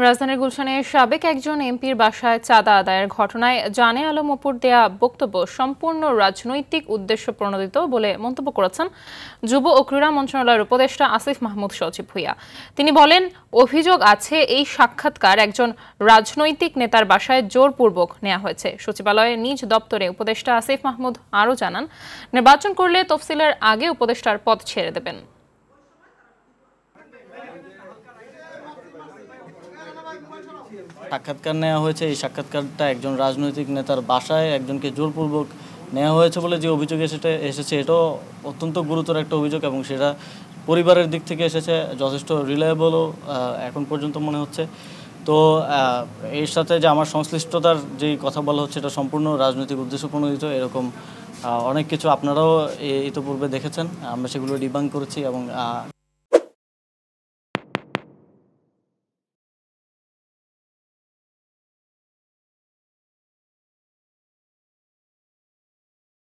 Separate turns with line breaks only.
রাজধানীর গুলশানে সাবেক একজন এমপির বাসায় চাঁদা আদায়ের ঘটনায় জানে আলম অপুর দেয়া বক্তব্য সম্পূর্ণ রাজনৈতিক উদ্দেশ্য প্রণোদিত বলে মন্তব্য করেছেন যুব ও ক্রীড়া মন্ত্রণালয়ের উপদেষ্টা আসিফ মাহমুদ সজীব ভুঁইয়া। তিনি বলেন, অভিযোগ আছে এই সাক্ষাৎকার একজন রাজনৈতিক নেতার বাসায় জোরপূর্বক নেওয়া হয়েছে। সচিবালয়ে নিজ দপ্তরে উপদেষ্টা আসিফ মাহমুদ আরও জানান, নির্বাচন করলে তফসিলের আগে উপদেষ্টার পদ ছেড়ে দেবেন।
সাক্ষাৎকার নেওয়া হয়েছে, এই সাক্ষাৎকারটা একজন রাজনৈতিক নেতার বাসায় একজনকে জোরপূর্বক নেওয়া হয়েছে বলে যে অভিযোগ এসেছে এটাও অত্যন্ত গুরুতর একটা অভিযোগ এবং সেটা পরিবারের দিক থেকে এসেছে, যথেষ্ট রিলায়েবলও এখন পর্যন্ত মনে হচ্ছে। তো এর সাথে যে আমার সংশ্লিষ্টতার যেই কথা বলা হচ্ছে এটা সম্পূর্ণ রাজনৈতিক উদ্দেশ্য প্রণোদিত, এরকম অনেক কিছু আপনারাও ইতিপূর্বে দেখেছেন, আমরা সেগুলো ডিবাঙ্ক করেছি এবং